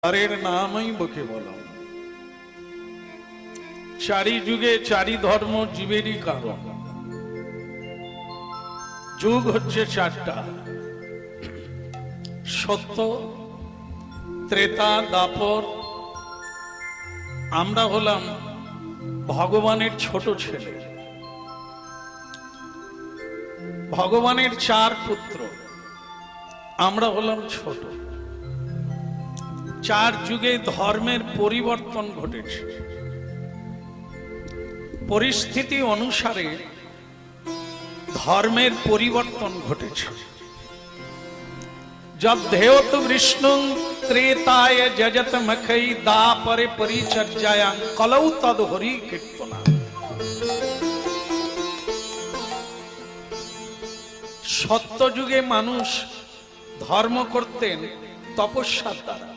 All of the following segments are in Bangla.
হরের নামই বকে বলো। চারি যুগে চারি ধর্ম জীবেরই কারণ। যুগ হচ্ছে চারটা: সত্য, ত্রেতা, দাপর। আমরা হলাম ভগবানের ছোট ছেলে। ভগবানের চার পুত্র, আমরা হলাম ছোট। চার যুগে ধর্মের পরিবর্তন ঘটেছে। পরিস্থিতি অনুসারে ধর্মের পরিবর্তন ঘটেছে। যদ্ধেয়ত বিষ্ণু ত্রেতায় যজত মখৈ দাপরে পরিচর্যায়াং কলৌ তদ হরি কীর্তনা। সত্য যুগে মানুষ ধর্ম করতেন তপস্যার দ্বারা।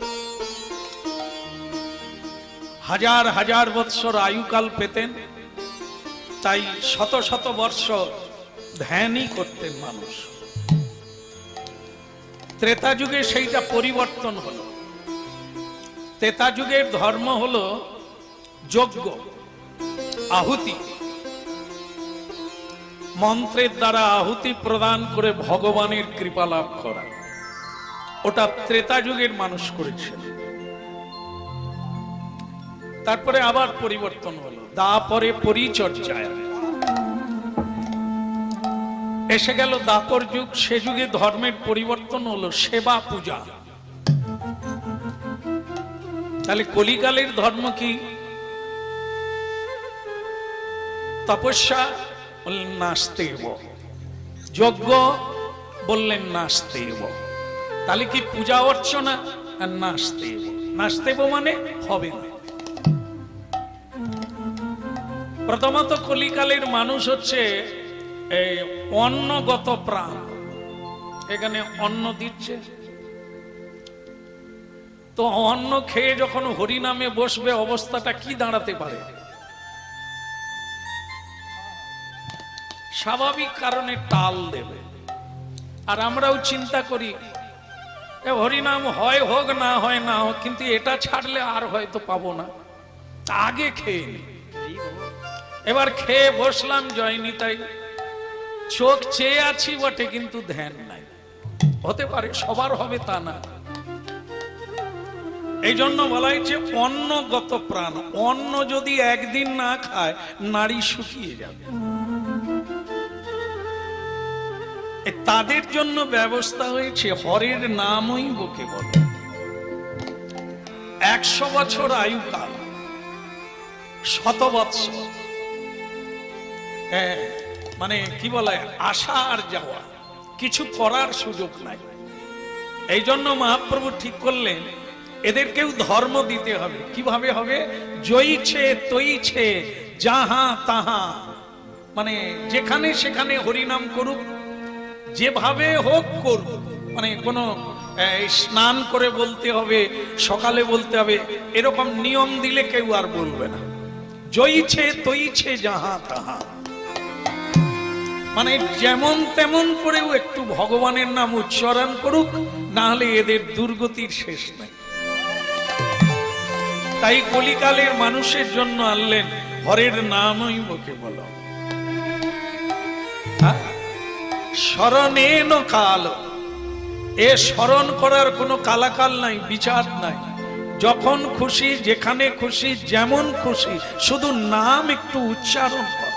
হাজার হাজার বৎসর আয়ুকাল পেতেন, তাই শত শত বর্ষ ধ্যানই করতেন মানুষ। ত্রেতা যুগে সেইটা পরিবর্তন হলো। ত্রেতা যুগের ধর্ম হলো যজ্ঞ, আহুতি। মন্ত্রের দ্বারা আহুতি প্রদান করে ভগবানের কৃপা লাভ করা, ওটা ত্রেতা যুগের মানুষ করেছে। তারপরে আবার পরিবর্তন হলো, দাপরে পরিচর্যায় এসে গেল দাপর যুগ। সে যুগে ধর্মের পরিবর্তন হলো সেবা পূজা। তাহলে কলিকালের ধর্ম কি? তপস্যা বললেন নাস্তেব, যজ্ঞ বললেন নাস্তেব। তাহলে কি পূজা অর্চনা? আর নাস্তেব, নাস্তেব মানে হবে না। প্রথমত কলিকালের মানুষ হচ্ছে অন্নগত প্রাণ। এখানে অন্ন দিচ্ছে, তো অন্ন খেয়ে যখন হরিনামে বসবে অবস্থাটা কি দাঁড়াতে পারে? স্বাভাবিক কারণে টাল দেবে। আর আমরাও চিন্তা করি হরিনাম হয় হোক, না হয় না হোক, কিন্তু এটা ছাড়লে আর হয়তো পাবো না, আগে খেয়ে নি। এবার খেয়ে বসলাম জয়নি, তাই চোখ চেয়ে আছি বটে, কিন্তু ধ্যান নাই। হতে পারে সবার হবে তা না। এই জন্য বলা হয়েছে অন্নগত প্রাণ। অন্ন যদি একদিন না খায় নাড়ি শুকিয়ে যাবে। তাদের জন্য ব্যবস্থা হয়েছে হরের নামই বকে বলো। 100 বছর আয়ুকাল, 100 বৎসর, মানে কি বলে, আসা আর যাওয়া, কিছু করার সুযোগ নাই। এই জন্য মহাপ্রভু ঠিক করলেন এদেরকেও ধর্ম দিতে হবে। কিভাবে হবে? জয়ীছে তৈছে যাহা তাহা, মানে যেখানে সেখানে হরিনাম করুক, যেভাবে হোক করুক। মানে কোনো স্নান করে বলতে হবে, সকালে বলতে হবে, এরকম নিয়ম দিলে কেউ আর বলবে না। জয়ীছে তৈছে যাহা তাহা, মানে যেমন তেমন করেও একটু ভগবানের নাম উচ্চারণ করুক, না হলে এদের দুর্গতির শেষ নাই। তাই কলিকালের মানুষের জন্য আনলেন হরের নামই বকে বলো। স্মরণেন কাল, এ স্মরণ করার কোনো কালাকাল নাই, বিচার নাই। যখন খুশি, যেখানে খুশি, যেমন খুশি, শুধু নাম একটু উচ্চারণ কর।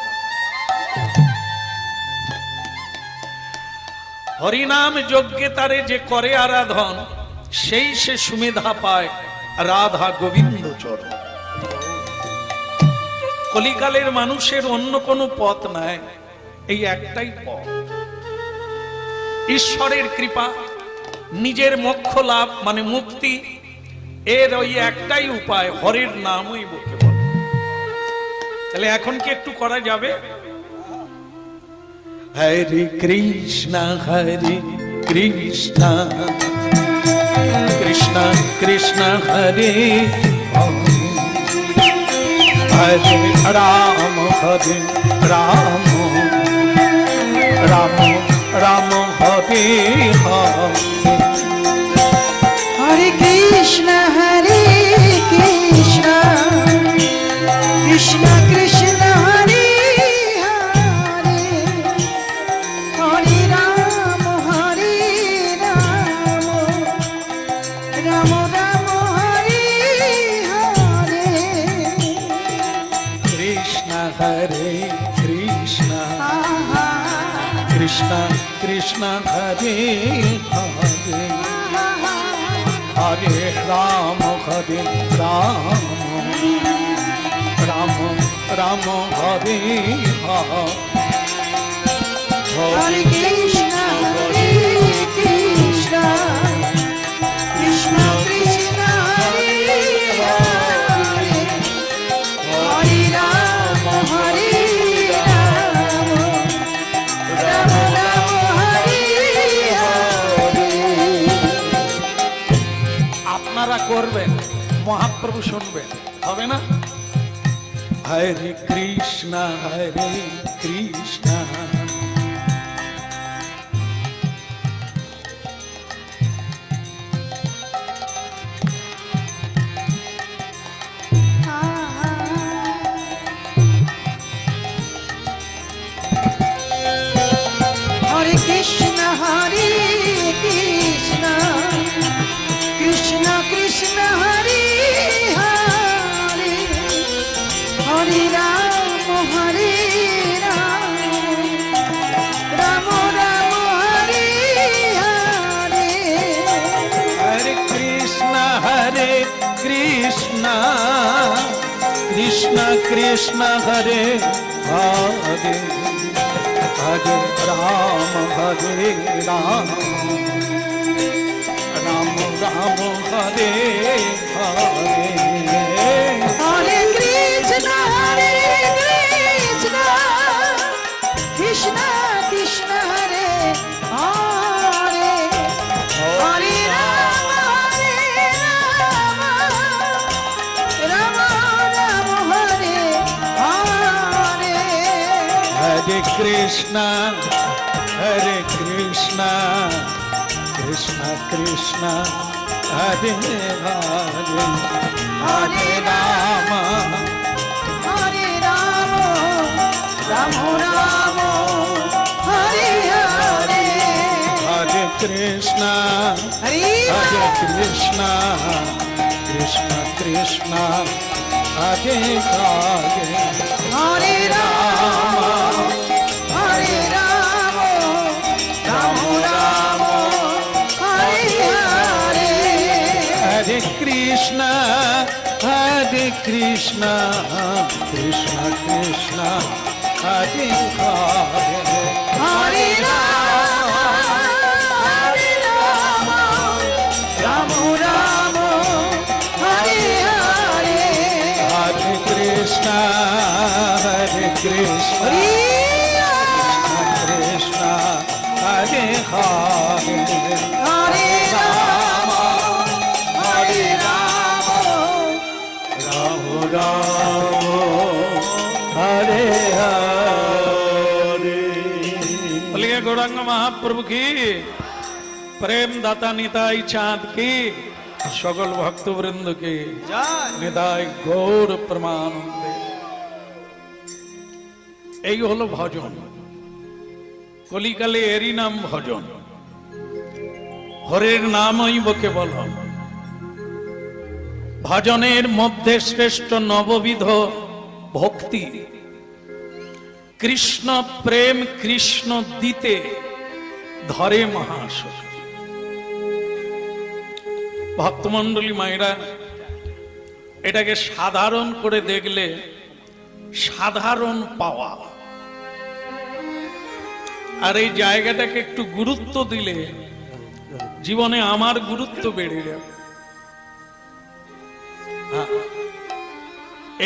হরিনাম যজ্ঞে তারে যে করে আরাধন, সেই সে সুমেধা পায় রাধা গোবিন্দ চরণ। কলিকালের মানুষের অন্য কোনো পথ নাই, এই একটাই পথ। ঈশ্বরের কৃপা, নিজের মোক্ষ লাভ মানে মুক্তি, এর ওই একটাই উপায়, হরের নামই বকে বল। তাহলে এখন কি একটু করা যাবে? হরে কৃষ্ণ কৃষ্ণ কৃষ্ণ কৃষ্ণ হরে হরে রাম, হরে রাম রাম রাম হরে হরে। হরে কৃষ্ণ হরে Krishna Krishna Hare Hare Hare Ram Ram Ram Hare Hare Hare Krishna, Hare Krishna, Krishna Krishna, Hare Hare, Hare Rama, Hare Rama, Rama Rama, Hare Hare. আপনারা করবেন, মহাপ্রভু শুনবেন, হবে না? হরে Krishna Krishna Hare Krishna, Hare Krishna, Krishna Krishna, Hare Hare, Hare Rama, Hare Rama, Rama Rama, Hare Hare. হরে Krishna Krishna Krishna Hare Hare Hare Ram Ram Ram Hare Hare Hare Krishna, Hare Krishna, Krishna Krishna, Hare Hare, Hare Rama, Hare Rama, Rama Rama, Hare Hare. হরে Krishna Krishna Krishna Hare Hare Hare Ram Hare Rama, Rama Rama, Hare Hare, হরে Krishna Hare Krishna Krishna Hare Hare Hare Rama, Hare Rama, Rama Rama, Hare Hare. হরে Krishna Krishna Krishna Hare Hare Hare Rama, Hare Rama, Rama Rama, Hare Hare. হরে Krishna Krishna Krishna Hare Hare Hare Rama, Hare Rama, Ram Hare Hare. বলিए Gaurang महाप्रभु की, प्रेम दाता निताई चाँद की, সকল ভক্তবৃন্দ কে নিতাই গৌর প্রমানন্দে। এই হলো ভজন, কলিকালে এরই নাম ভজন। হরের নামই বকে বল। ভজনের মধ্যে শ্রেষ্ঠ নববিধ ভক্তি, কৃষ্ণ প্রেম কৃষ্ণ দিতে ধরে মহাশক্তি। ভক্তমণ্ডলী মায়েরা, এটাকে সাধারণ করে দেখলে সাধারণ পাওয়া, আর এই জায়গাটাকে একটু গুরুত্ব দিলে জীবনে আমার গুরুত্ব বেড়ে যাবে।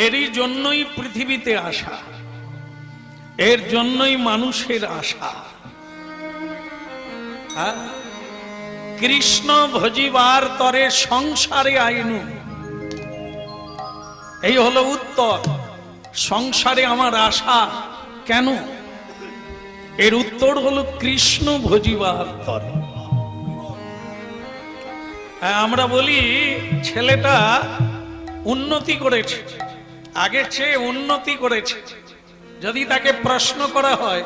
এরই জন্যই পৃথিবীতে আসা, এর জন্যই মানুষের আশা। কৃষ্ণ ভজিবার তরে সংসারে আইনু, এই হলো উত্তর। সংসারে আমার আশা কেন? এর উত্তর হলো কৃষ্ণ ভজিবার তরে। আমরা বলি ছেলেটা উন্নতি করেছে, আগের চেয়ে উন্নতি করেছে। যদি তাকে প্রশ্ন করা হয়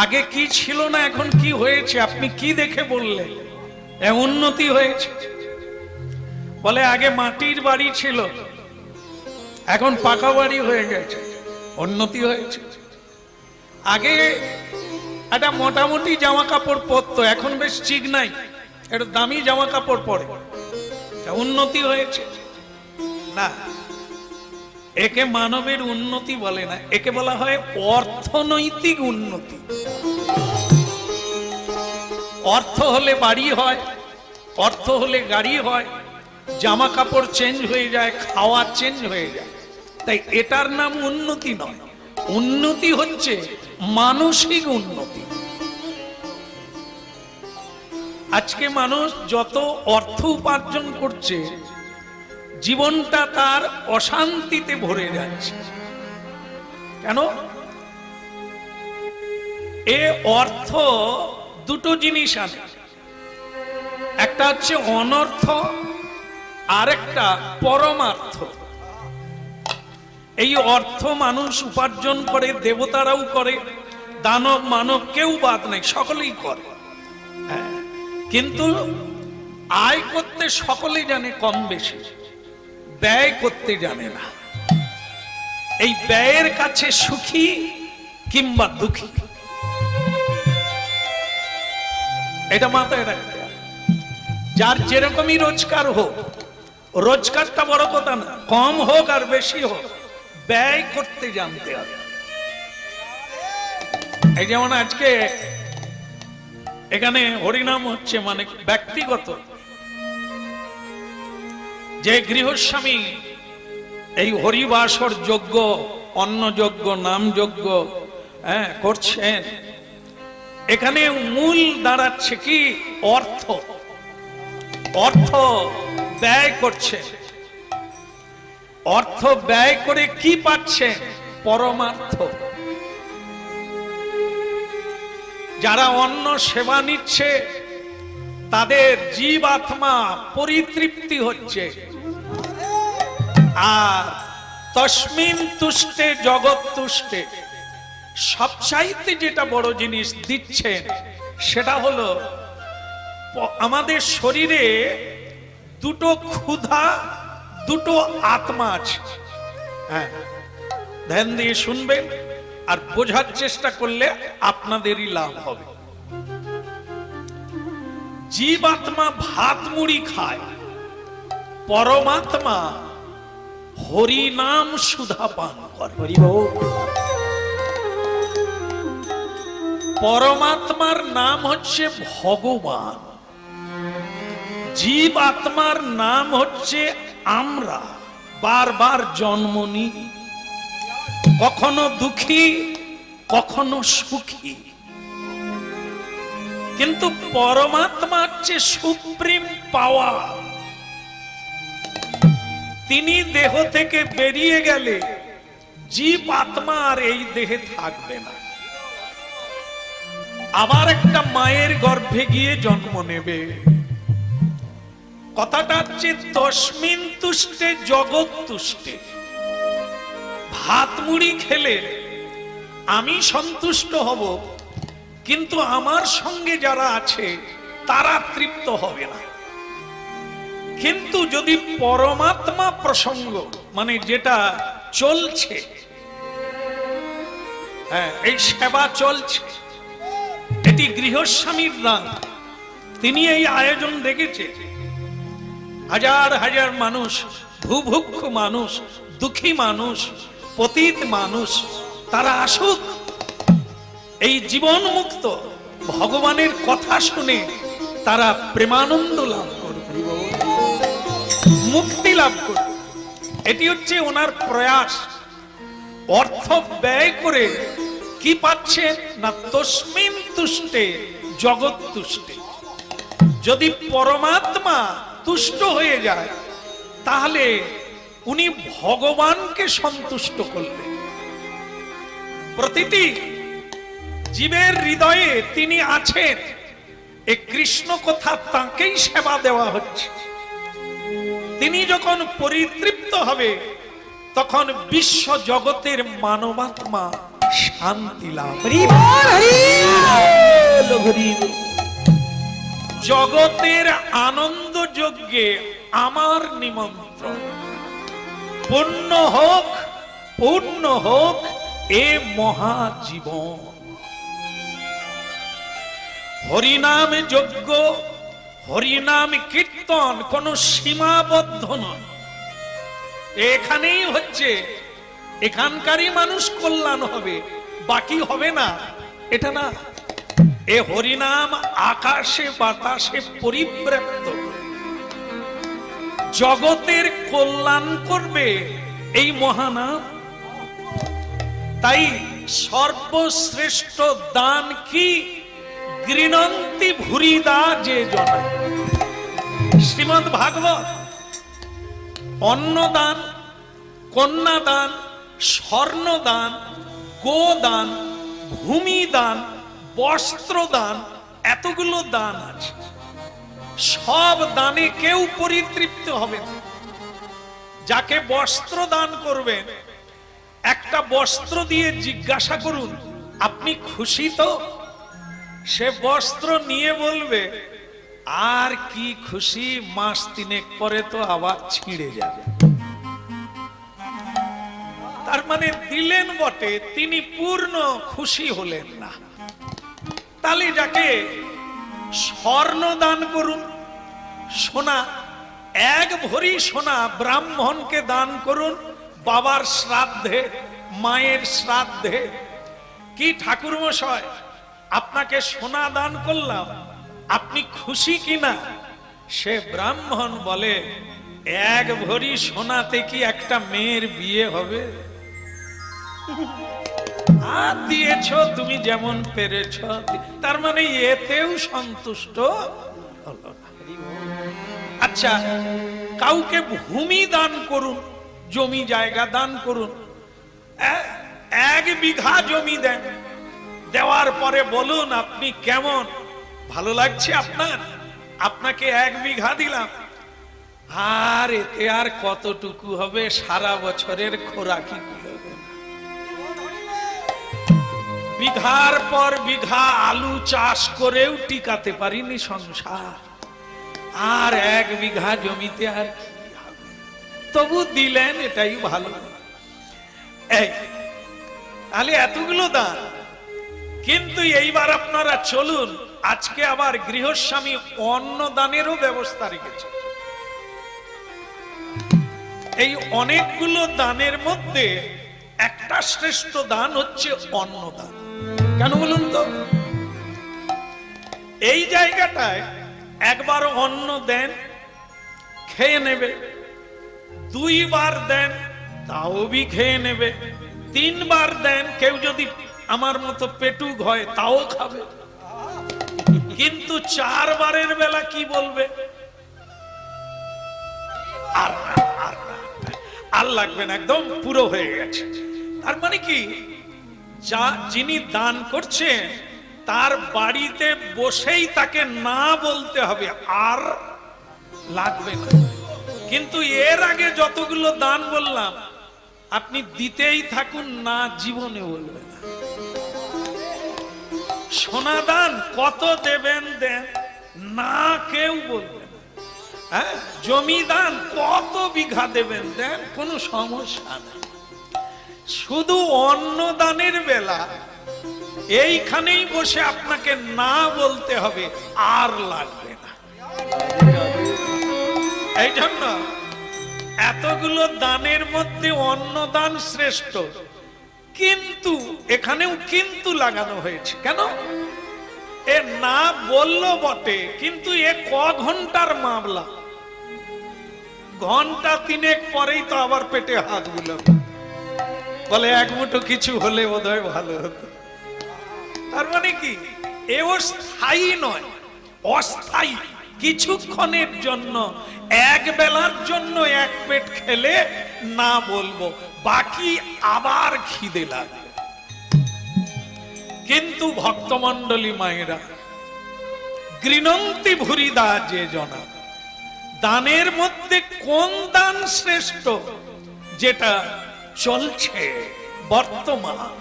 আগে কি ছিল না এখন কি হয়েছে, আপনি কি দেখে বললেন উন্নতি হয়েছে? বলে আগে মাটির বাড়ি ছিল, এখন পাকা বাড়ি হয়ে গেছে, উন্নতি হয়েছে। আগে একটা মোটামুটি জামা কাপড় পরতো, এখন বেশ ঠিক নাই, একটু দামি জামা কাপড় পরে, তা উন্নতি হয়েছে না। একে মানবের উন্নতি বলে না, একে বলা হয় অর্থনৈতিক উন্নতি। অর্থ হলে বাড়ি হয়, অর্থ হলে গাড়ি হয়, জামা কাপড় চেঞ্জ হয়ে যায়, খাওয়া চেঞ্জ হয়ে যায়, তাই এটার নাম উন্নতি নয়। উন্নতি হচ্ছে মানসিক উন্নতি। আজকে মানুষ যত অর্থ উপার্জন করছে, জীবনটা তার অশান্তিতে ভরে যাচ্ছে। কেন? এ অর্থ দুটো জিনিস আনে, একটা হচ্ছে অনর্থ, আর একটা পরমার্থ। এই অর্থ মানুষ উপার্জন করে, দেবতারাও করে, দানব মানব কেউ বাদ নেই, সকলেই করে। হ্যাঁ, কিন্তু আয় করতে সকলেই জানে কম বেশি, ব্যয় করতে জানে না। এই ব্যয়ের কাছে সুখী কিংবা দুঃখী, এটা মাথায় রাখতে হবে। যার যেরকমই রোজগার হোক, রোজগারটা বড় কথা না, কম হোক আর বেশি হোক, ব্যয় করতে জানতে হবে। এই যেমন আজকে এখানে হরিনাম হচ্ছে, মানে ব্যক্তিগত যে গৃহস্বামী এই হরিবাসর যজ্ঞ, অন্ন যজ্ঞ, নাম যজ্ঞ করছেন, এখানে মূল দাঁড়াচ্ছে কি? অর্থ। অর্থ ব্যয় করছে, অর্থ ব্যয় করে কি পাচ্ছে? পরমার্থ। যারা অন্ন সেবা নিচ্ছে, তাদের জীব আত্মা পরিতৃপ্তি হচ্ছে। আর তস্মিন তুষ্টে জগৎ তুষ্টে, সবচাইতে যেটা বড় জিনিস দিচ্ছেন সেটা হলো আমাদের শরীরে দুটো ক্ষুধা, দুটো আত্মা আছে। হ্যাঁ, ধ্যান দিয়ে শুনবেন আর বোঝার চেষ্টা করলে আপনাদেরই লাভ হবে। জীব আত্মা ভাত মুড়ি খায়, পরমাত্মা হরিনাম সুধা পান করে। পরমাত্মার নাম হচ্ছে ভগবান, জীব আত্মার নাম হচ্ছে আমরা। বারবার জন্ম নিই, কখনো দুঃখী কখনো সুখী, কিন্তু পরমাত্মা হচ্ছে সুপ্রিম পাওয়ার। তিনি দেহ থেকে বেরিয়ে গেলে জীব আত্মা আর এই দেহে থাকবে না, আবার একটা মায়ের গর্ভে গিয়ে জন্ম নেবে। কথাটা হচ্ছে তস্মিন তুষ্টে জগৎ তুষ্টে। ভাত মুড়ি খেলে আমি সন্তুষ্ট হব, কিন্তু আমার সঙ্গে যারা আছে তারা তৃপ্ত হবে না। কিন্তু যদি পরমাত্মা প্রসঙ্গ, মানে যেটা চলছে, হ্যাঁ, এই সেবা চলছে, এটি গৃহস্বামীর দান, তিনি এই আয়োজন দেখেছে। হাজার হাজার মানুষ, ভুভুক্ষু মানুষ, দুঃখী মানুষ, পতিত মানুষ, তারা আসুক, এই জীবন মুক্ত ভগবানের কথা শুনে তারা প্রেমানন্দ লাভ করবে, মুক্তি লাভ করবে। এটি হচ্ছে ওনার প্রয়াস। অর্থ ব্যয় করে কি পাচ্ছেন না? তস্মিন তুষ্টে জগৎ তুষ্টে। যদি পরমাত্মা তুষ্ট হয়ে যায়, তাহলে উনি ভগবানকে সন্তুষ্ট করলেন। প্রতিটি জীবের হৃদয়ে তিনি আছেন, এ কৃষ্ণ কথা তাকেই সেবা দেওয়া হচ্ছে। তিনি যখন পরিতৃপ্ত হবে, তখন বিশ্ব জগতের মানবাত্মা শান্তি লাভ। জগতের আনন্দ যজ্ঞে আমার নিমন্ত্রণ। পূর্ণ হোক, পূর্ণ হোক এ মহাজীবন। হরিনাম যজ্ঞ, হরিনাম কীর্তন কোনো সীমাবদ্ধ নয়। এখানেই হচ্ছে, এখানকারই মানুষ কল্যাণ হবে, বাকি হবে না, এটা না। এ হরিনাম আকাশে বাতাসে পরিব্যাপ্ত, জগতের কল্যাণ করবে এই মহানাম। তাই সর্বশ্রেষ্ঠ দান কি? গৃণন্তি ভুরিদা যে জন। শ্রীমদ্ ভাগবত অন্নদান, কন্যাদান, স্বর্ণদান, গোদান, ভূমিদান, বস্ত্রদান, এতগুলো দান আছে। সব দানে কেউ পরিতৃপ্ত হবে না। যাকে বস্ত্র দান করবেন, একটা বস্ত্র দিয়ে জিজ্ঞাসা করুন, আপনি খুশি তো? সে বস্ত্র নিয়ে বলবে, আর কি খুশি, মাস তিনেক পরে তো আবার ছিঁড়ে যাবে। তার মানে দিলেন বটে, তিনি পূর্ণ খুশি হলেন না। তাহলে যাকে স্বর্ণ দান করুন, সোনা, এক ভরি সোনা ব্রাহ্মণকে দান করুন বাবার শ্রাদ্ধে, মায়ের শ্রাদ্ধে। কি ঠাকুর মশাই, আপনাকে সোনা দান করলাম, আপনি খুশি কিনা? সে ব্রাহ্মণ বলে, এক ভরি সোনাতে কি একটা মেয়ের বিয়ে হবে? আর দিয়েছ তুমি যেমন পেরেছ। তার মানে এতেও সন্তুষ্ট হলো না। আচ্ছা, কাউকে ভূমি দান করুন, জমি জায়গা দান করুন, 1 বিঘা জমি দেন, দেওয়ার পরে বলুন আপনি কেমন, ভালো লাগছে আপনার? আপনাকে 1 বিঘা দিলাম, আর এতে আর কতটুকু হবে, সারা বছরের খোরাকি গুলো। বিঘার পর বিঘা আলু চাষ করেও টিকাতে পারিনি সংসার, আর 1 বিঘা জমিতে আর কি হবে? তবু দিলেন, এটাই ভালো। এই তাহলে এতগুলো দান। কিন্তু এইবার আপনারা চলুন, আজকে আবার গৃহস্বামী অন্নদানেরও ব্যবস্থা রেখেছে। এই অনেকগুলো দানের মধ্যে একটা শ্রেষ্ঠ দান হচ্ছে অন্নদান। কেন বলুন তো? এই জায়গাটায় একবার অন্ন দেন, খেয়ে নেবে, 2 বার দেন, তাও বি খেয়ে নেবে, 3 বার দেন, কেউ যদি আমার মতো পেটুক হয় তাও খাবে। কিন্তু 4 বারের বেলা কি বলবে? আর লাগবে না, একদম পুরো হয়ে গেছে। তার মানে কি, যা যিনি দান করছেন তার বাড়িতে বসেই তাকে না বলতে হবে, আর লাগবে না। কিন্তু এর আগে যতগুলো দান বললাম, আপনি দিতেই থাকুন, না জীবনে বলবে না। সোনা দান কত দেবেন দেন, না কেউ বলবে না। হ্যাঁ, জমি দান কত বিঘা দেবেন দেন, কোনো সমস্যা নেই। শুধু অন্নদানের বেলা এইখানেই বসে আপনাকে না বলতে হবে, আর লাগবে না। এই জন্য এতগুলো দানের মধ্যে অন্নদান শ্রেষ্ঠ। কিন্তু এখানেও কিন্তু লাগানো হয়েছে। কেন? এ না বললো বটে, কিন্তু এ ক ঘন্টার মামলা, ঘন্টা 3 পরেই তো আবার পেটে হাত বুলাবে, বলে 1 মুঠো কিছু হলে বোধহয় ভালো হতো। তার মানে কি, এও স্থায়ী নয়, অস্থায়ী। কিছুক্ষণের জন্য, 1 বেলার জন্য 1 পেট খেলে না বলবো, বাকি আবার খিদে লাগবে। কিন্তু ভক্তমণ্ডলী মায়েরা, গৃণন্তি ভুরিদা যে জনা, দানের মধ্যে কোন দান শ্রেষ্ঠ? যেটা চলছে বর্তমান,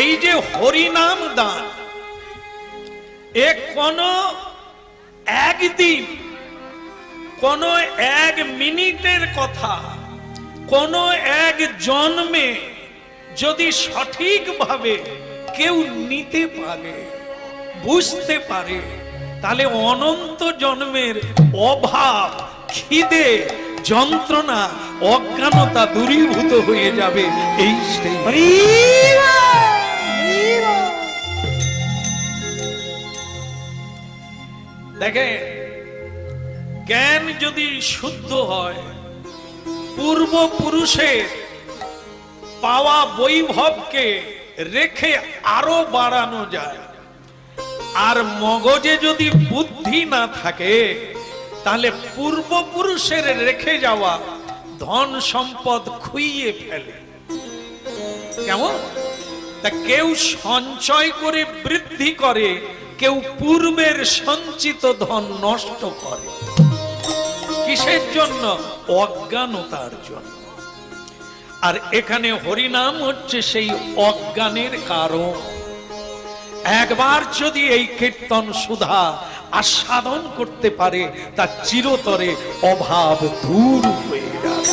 এই যে হরিনাম দান, এ কোন একদিন, কোন 1 মিনিটের কথা, কোন 1 জন্মে যদি সঠিকভাবে কেউ নিতে পারে, বুঝতে পারে, তাহলে অনন্ত জন্মের অভাব, খিদে, যন্ত্রণা, অজ্ঞানতা দূরীভূত হয়ে যাবে। এই সেই হরি বল। দেখে, জ্ঞান যদি শুদ্ধ হয়, পূর্বপুরুষের পাওয়া বৈভবকে রেখে আরো বাড়ানো যায়। আর মগজে যদি বুদ্ধি না থাকে, তাহলে পূর্বপুরুষের রেখে যাওয়া ধন সম্পদ খুইয়ে ফেলে। কেমন? তা কেউ সঞ্চয় করে বৃদ্ধি করে, কেউ পূর্বের সঞ্চিত ধন নষ্ট করে। কিসের জন্য? অজ্ঞানতার জন্য। আর এখানে হরিনাম হচ্ছে সেই অজ্ঞানের কারণ। একবার যদি এই কীর্তন সুধা আস্বাদন করতে পারে, তার চিরতরে অভাব দূর হয়ে যাবে।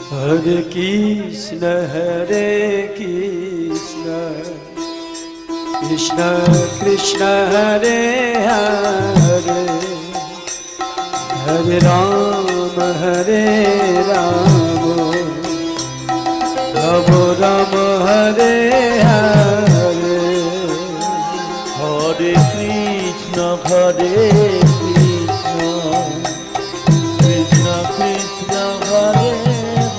হরে কৃষ্ণ কৃষ্ণ কৃষ্ণ কৃষ্ণ হরে হরে, হরে রাম রাম রাম হরে হরে, হরে কৃষ্ণ কৃষ্ণ কৃষ্ণ হরে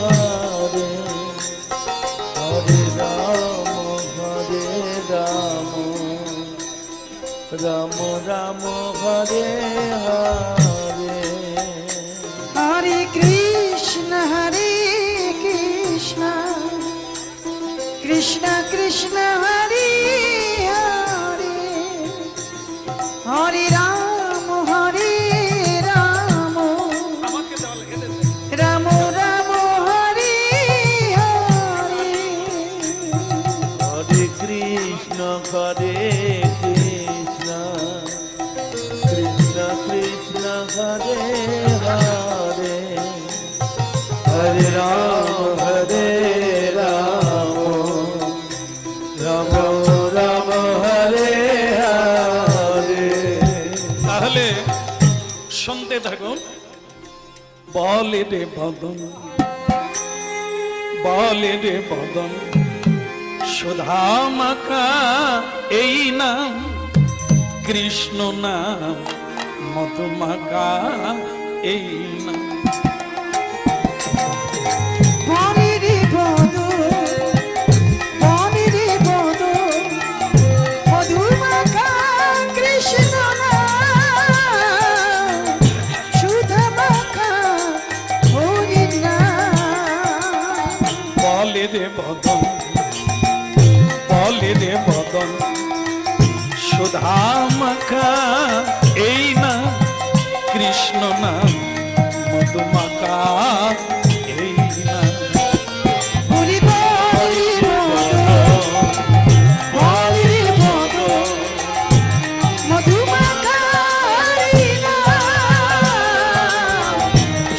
হরে, হরে রাম রাম রাম হরে হরে। হরে কৃষ্ণ কৃষ্ণ কৃষ্ণ কৃষ্ণ হরে হরে, হরে রাম আমাকে দাও, এনে দে। রাম রাম হরে হরে, হরে কৃষ্ণ কৃষ্ণ কৃষ্ণ হরে হরে, হরে রাম রাম রাম হরে হরে। তাহলে শুনতে থাকুন। বলে রে বদন, বলে রে বদন, সুধা মাখা এই নাম, কৃষ্ণ নাম মধুমাখা এই নাম। বলে রে বদন, বলে রে বদন, মধুমাখা কৃষ্ণ নাম, সুধা মাখা হরি নাম। বলে রে বদন, বলে রে বদন, সুধা মাখা এই নাম, কৃষ্ণ নাম মধুমাখা এই নাম। বলি বলি বদন, বলি রে বদন, মধুমাখা হরি নাম,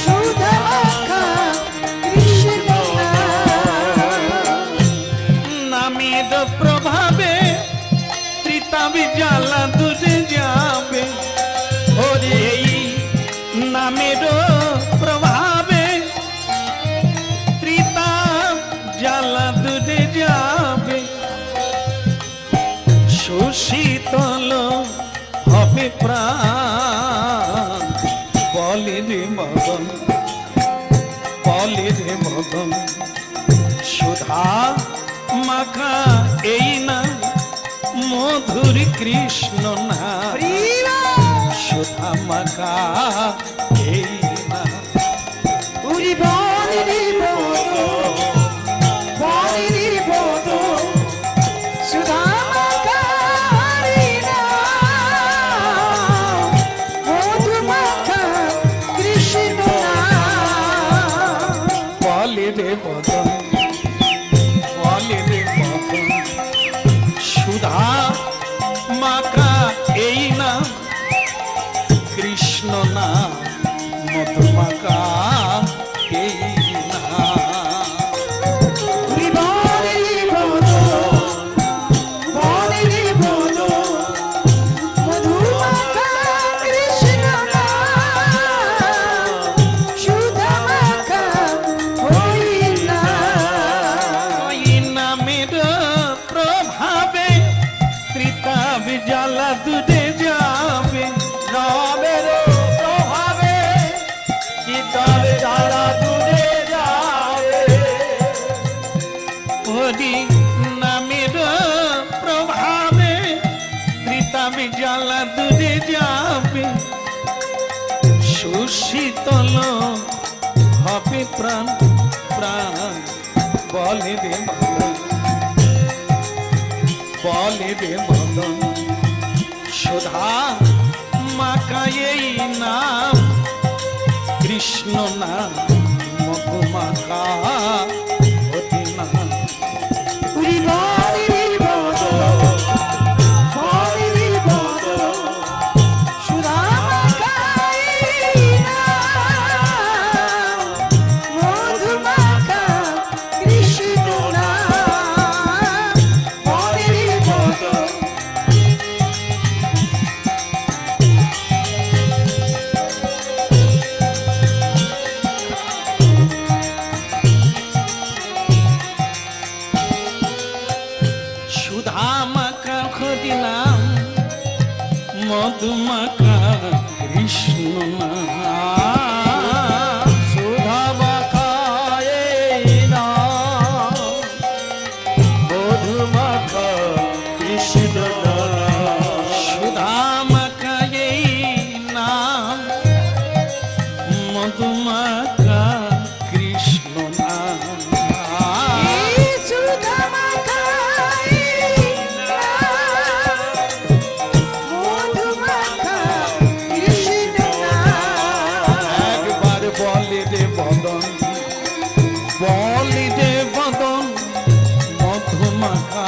সুধা মাখা কৃষ্ণ নাম। নামের প্রভাবে ত্রিতাবি জ্বালা দূরে যাবে। ওরে এই নামের প্রভাবে ত্রিতাব জ্বালা দূরে যাবে। সুশীতল হবে প্রাণ। বলে রে মদন, বলে রে মদন, সুধা মাখা এই না, মধুর কৃষ্ণ না, সুধা মাখা এই না। উরি বলি রে বদন, বলি রে বদন, সুধা মাখা হরি নাম, মধুমাখা কৃষ্ণ নাম। বলে রে বদন, বলে রে বদন, সুধা মাখা এই না, কৃষ্ণ না মধুমাখা এই না। উরি বলি রে বদন, যাবে, সুশীতল হবে প্রাণ প্রাণ। বলে রে মদন, বলে রে মদন, সুধা মাকা এই নাম, কৃষ্ণ নাম মধু মাকা অতি নাম। উরি বলি রে বদন, বলি রে বদন, সুধা মাখাই নাম, মধু মাখা কৃষ্ণ নাম, বলি রে বদন। সুধা মাকা হরি নাম, মধু মাকা কৃষ্ণ নাম। সুধা মাখায় নাম, মধু মাখা কৃষ্ণ নাম। সুধা মাকা এই নাম, মধু মাকা কৃষ্ণ নাম। এই সুধা মাখাই নাম, মধু মাখা কৃষ্ণ নাম। একবার বলে রে বদন, বলে রে বদন, মধু মাকা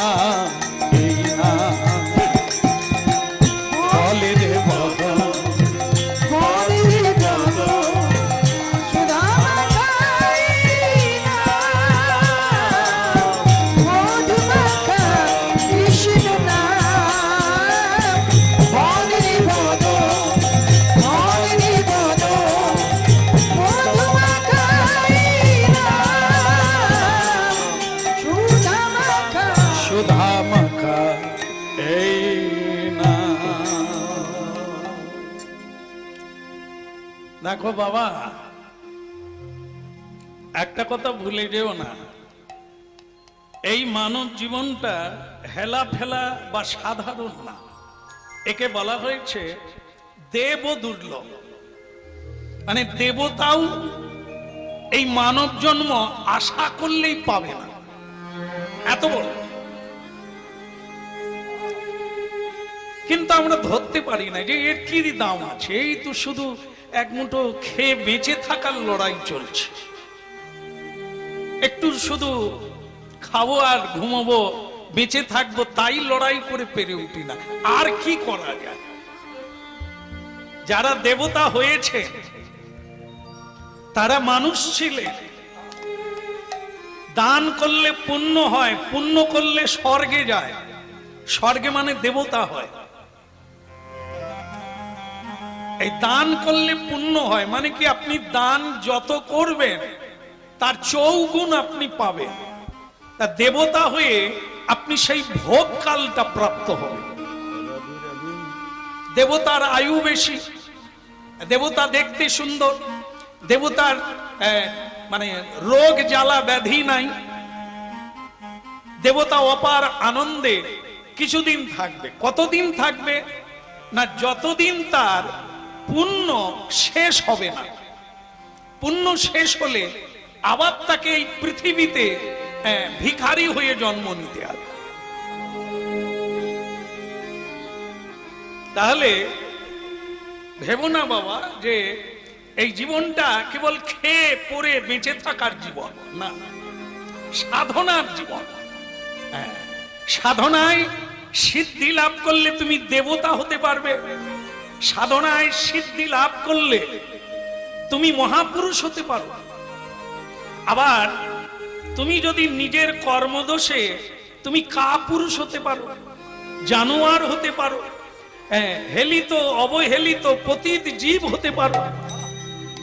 এই নাম। বলে রে বদন, বলি রে বদন, সুধা মাখাই নাম, মধু মাখা কৃষ্ণ নাম। বলি রে বদন, বলি রে বদন, মধু মাখাই নাম, সুধা মাখা। সুধা মাখা এই নাম। দেখো বাবা, একটা কথা ভুলে যেও না, এই মানব জীবনটা হেলা ফেলা বা সাধারণ না। একে বলা হয়েছে দেব দুর্লভ, মানে দেবতাও এই মানব জন্ম আশা করলেই পাবে না, এত বড়। কিন্তু আমরা ধরতে পারি না যে এর কি দাম আছে। এই তো শুধু এক মুঠো খেয়ে বেঁচে থাকার লড়াই চলছে, একটু শুধু খাবো আর ঘুমাবো, বেঁচে থাকবো, তাই লড়াই করে পেরে উঠি না। আর কি করা যায়? যারা দেবতা হয়েছে তারা মানুষ ছিলেন। দান করলে পুণ্য হয়, পুণ্য করলে স্বর্গে যায়, স্বর্গে মানে দেবতা হয়। এই দান করলে পুণ্য হয় মানে কি, আপনি দান যত করবেন তার চৌগুণ আপনি পাবেন। তা দেবতা হয়ে আপনি সেই ভোগকালটা প্রাপ্ত হবেন। দেবতার আয়ু বেশি, দেবতা দেখতে সুন্দর, দেবতার মানে রোগ জ্বালা ব্যাধি নাই, দেবতা অপার আনন্দে কিছুদিন থাকবে। কতদিন থাকবে না, যতদিন তার পুণ্য শেষ হবে না। পুণ্য শেষ হলে আবার তাকে এই পৃথিবীতে ভিখারি হয়ে জন্ম নিতে হবে। তাহলে ভেবো না বাবা যে এই জীবনটা কেবল খেয়ে পরে বেঁচে থাকার জীবন না, সাধনার জীবন। সাধনায় সিদ্ধি লাভ করলে তুমি দেবতা হতে পারবে, সাধনায় সিদ্ধি লাভ করলে তুমি মহাপুরুষ হতে পারো। আবার তুমি যদি নিজের কর্মদোষে তুমি কাপুরুষ হতে পারো, জানোয়ার হতে পারো, হেলিত অবহেলিত পতিত জীব হতে পারো।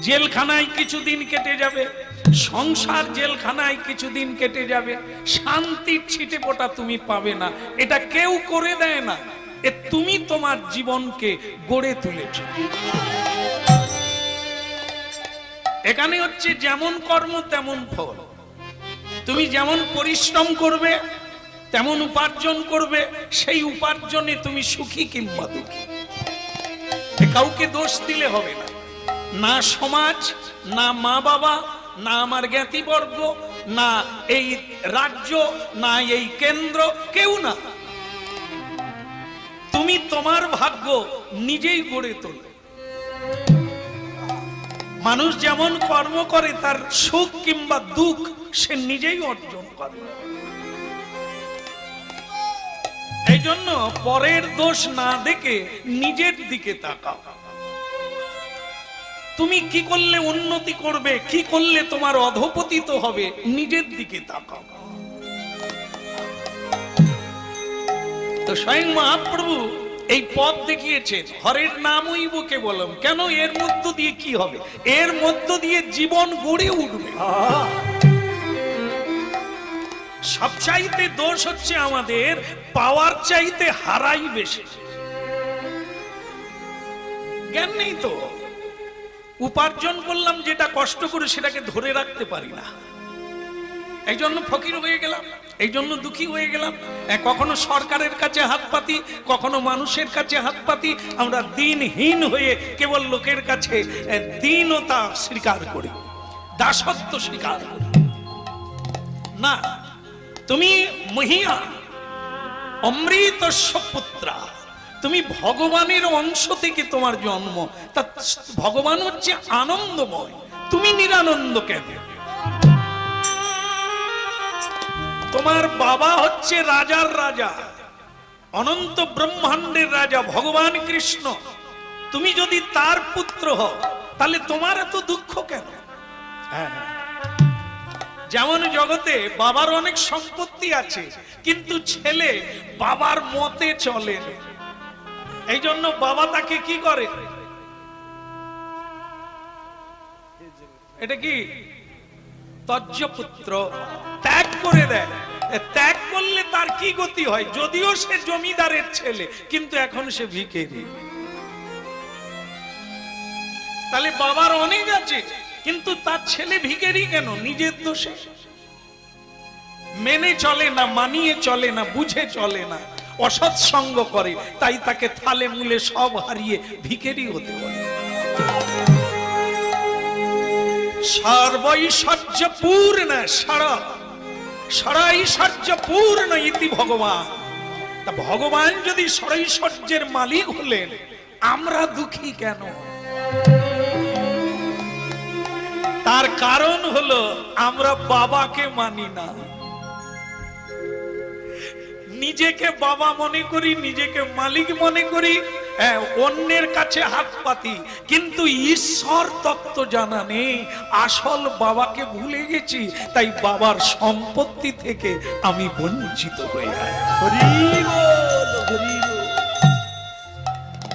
জেলখানায় কিছুদিন কেটে যাবে, সংসার জেলখানায় কিছুদিন কেটে যাবে, শান্তির ছিটে ফোঁটা তুমি পাবে না। এটা কেউ করে দেয় না, এ তুমি তোমার জীবনকে গড়ে তুলেছ। এখানে হচ্ছে যেমন কর্ম তেমন ফল। তুমি যেমন পরিশ্রম করবে তেমন উপার্জন করবে, সেই উপার্জনে তুমি সুখী কিংবা দুঃখী। কাউকে দোষ দিলে হবে না, না সমাজ, না মা বাবা, না আমার জ্ঞাতিবর্গ, না এই রাজ্য, না এই কেন্দ্র, কেউ না। তুমি তোমার ভাগ্য নিজেই গড়ে তোলো। মানুষ যেমন কর্ম করে তার সুখ কিংবা দুঃখ সে নিজেই অর্জন করে। এই জন্য পরের দোষ না দেখে নিজের দিকে তাকাও। তুমি কি করলে উন্নতি করবে, কি করলে তোমার অধঃপতিত হবে, নিজের দিকে তাকাও। তো স্বয়ং মহাপ্রভু এই পথ দেখিয়েছেন, হরের নামই বুকে বললাম। কেন? এর মধ্য দিয়ে কি হবে? এর মধ্য দিয়ে জীবন গড়ে উঠবে। সবচাইতে দোষ হচ্ছে আমাদের পাওয়ার চাইতে হারাই বেশি। জ্ঞান নেই তো, উপার্জন করলাম যেটা কষ্ট করে সেটাকে ধরে রাখতে পারি না, এই জন্য ফকির হয়ে গেলাম, এই জন্য দুঃখী হয়ে গেলাম। কখনো সরকারের কাছে হাত পাতি, কখনো মানুষের কাছে হাত পাতি। আমরা দিনহীন হয়ে কেবল লোকের কাছে দীনতা স্বীকার করি, দাসত্ব স্বীকার করি না। তুমি মহিয়ান অমৃতস্য পুত্রা, তুমি ভগবানের অংশ থেকে তোমার জন্ম। তা ভগবান হচ্ছে আনন্দময়, তুমি নিরানন্দ কেন? তোমার বাবা হচ্ছে রাজার রাজা, অনন্ত ব্রহ্মাণ্ডের রাজা ভগবান কৃষ্ণ। তুমি যদি তার পুত্র হও তাহলে তোমার এত দুঃখ কেন? যেমন জগতে বাবার অনেক সম্পত্তি আছে, কিন্তু ছেলে বাবার মতে চলে না। এই জন্য বাবা তাকে কি করে? এটা কি ত্যাজ্যপুত্র, ত্যাগ করে দেয়। ত্যাগ করলে তার কি গতি হয়? যদিও সে জমিদারের ছেলে, কিন্তু এখন সে ভিখারি। তাহলে বাবার অনেক আছে, কিন্তু তার ছেলে ভিখারি কেন? নিজের দোষে। মেনে চলে না, মানিয়ে চলে না, বুঝে চলে না, অসৎ সঙ্গ করে, তাই তাকে থালে মূলে সব হারিয়ে ভিখারি হতে বলে। সর্বৈশ্বর্য পূর্ণ সরৈশ্বর্য পূর্ণ ইতি ভগবান। তা ভগবান যদি সরৈশ্বর্যের মালিক হলেন, আমরা দুঃখী কেন? তার কারণ হলো আমরা বাবাকে মানি না, নিজেকে বাবা মনে করি, নিজেকে মালিক মনে করি, অন্যের কাছে হাত পাতি, কিন্তু ঈশ্বর তত্ত্ব জানা নেই। আসল বাবাকে ভুলে গেছি, তাই বাবার সম্পত্তি থেকে আমি বঞ্চিত হয়ে যাই।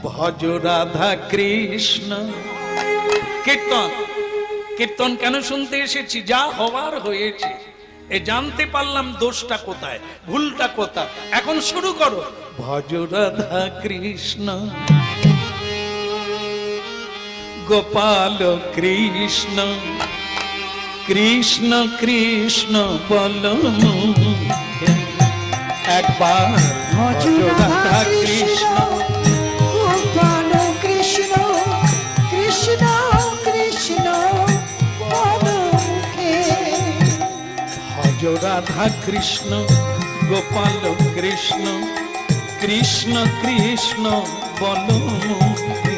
ভজ রাধা কৃষ্ণ। কীর্তন কীর্তন কেন শুনতে এসেছি? যা হওয়ার হয়েছে, এ জানতে পারলাম দোষটা কোথায়, ভুলটা কোথায়। এখন শুরু করো, ভজ রাধা কৃষ্ণ গোপাল কৃষ্ণ কৃষ্ণ কৃষ্ণ বল। একবার ভজ রাধা কৃষ্ণ গোপাল কৃষ্ণ কৃষ্ণ কৃষ্ণ বল মুখে। ভজ রাধা কৃষ্ণ গোপাল কৃষ্ণ কৃষ্ণ কৃষ্ণ বল মুখে।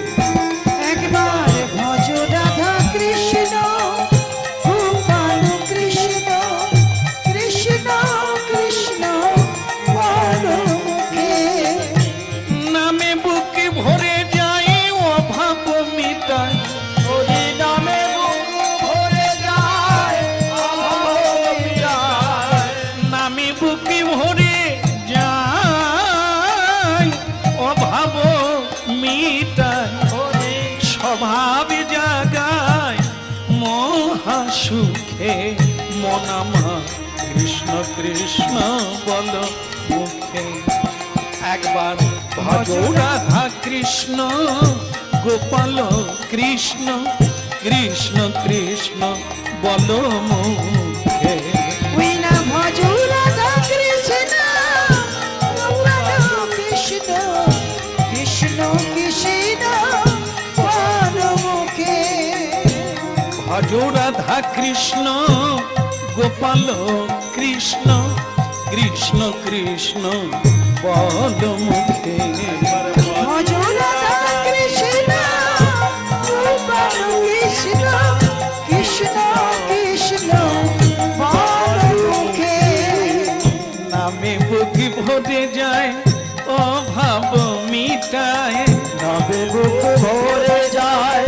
একবার ভজ রাধা কৃষ্ণ গোপাল কৃষ্ণ কৃষ্ণ কৃষ্ণ বল মুখে। নামে বুকে ভরে যায় অভাব মিটায়, হরি নামে বুক ভরে যায় অভাব মিটায়। নামে বুকে ভরে যায় অভাব মিটায়, স্বভাবে জাগায় মহাসুখে মনামা। কৃষ্ণ কৃষ্ণ বল মুখে। একবার ভজ রাধা কৃষ্ণ গোপাল কৃষ্ণ কৃষ্ণ কৃষ্ণ বল মুখে। ওই না ভজ রাধা কৃষ্ণ গোপাল কৃষ্ণ কৃষ্ণ কৃষ্ণ ভজ রাধা কৃষ্ণ গোপাল কৃষ্ণ কৃষ্ণ কৃষ্ণ বল মুখে ভজ রাধা কৃষ্ণ গোপাল কৃষ্ণ কৃষ্ণ কৃষ্ণ বল মুখে নামে বুক ভরে যায় অভাব মিটায় নামে বুক ভরে যায়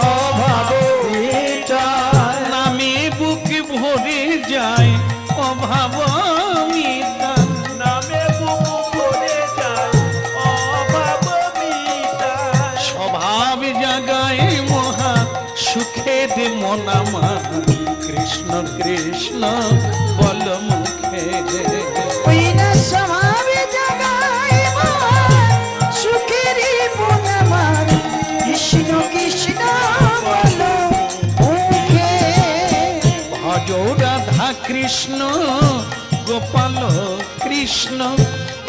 অভাব মিটায় নামে বুক ভরে যায় অভাব মিটায় নামে বুক ভরে যায় অভাব মিটায় স্বভাব জাগায় মহা সুখের মন আমার কৃষ্ণ কৃষ্ণ বল মুখে ওই না স্বভাবে জাগায় মন সুখেরই মন আমার কৃষ্ণ কৃষ্ণ বল মুখে ভজ রাধা কৃষ্ণ গোপাল কৃষ্ণ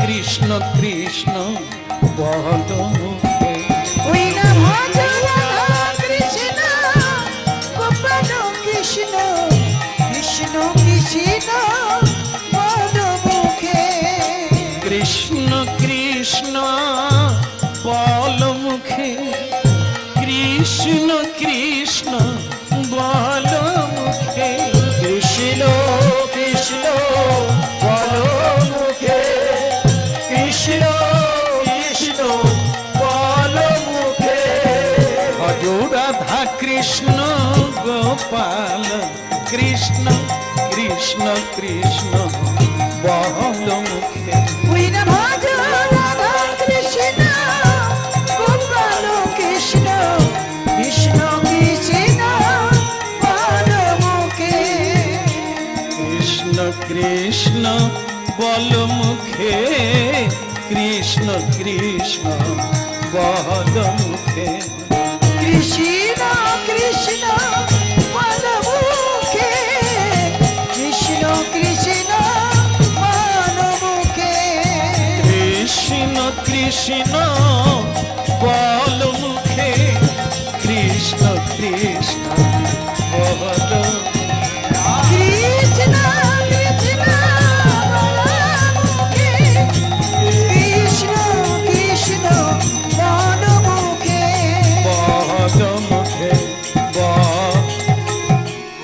কৃষ্ণ কৃষ্ণ বল মুখে ওই না ভজ রাধা কৃষ্ণ গোপাল কৃষ্ণ কৃষ্ণ কৃষ্ণ বল মুখে কৃষ্ণ কৃষ্ণ বল মুখে কৃষ্ণ কৃষ্ণ বল মুখে কৃষ্ণ কৃষ্ণ বল মুখে কৃষ্ণ কৃষ্ণ বল মুখে ভজ রাধা কৃষ্ণ গোপাল কৃষ্ণ কৃষ্ণ কৃষ্ণ বল মুখে ওই না ভজ রাধা কৃষ্ণ গোপাল কৃষ্ণ কৃষ্ণ কৃষ্ণ বল মুখে কৃষ্ণ কৃষ্ণ বল মুখে কৃষ্ণ কৃষ্ণ বল মুখে কৃষ্ণ কৃষ্ণ বল মুখে কৃষ্ণ কৃষ্ণ বল মুখে কৃষ্ণ কৃষ্ণ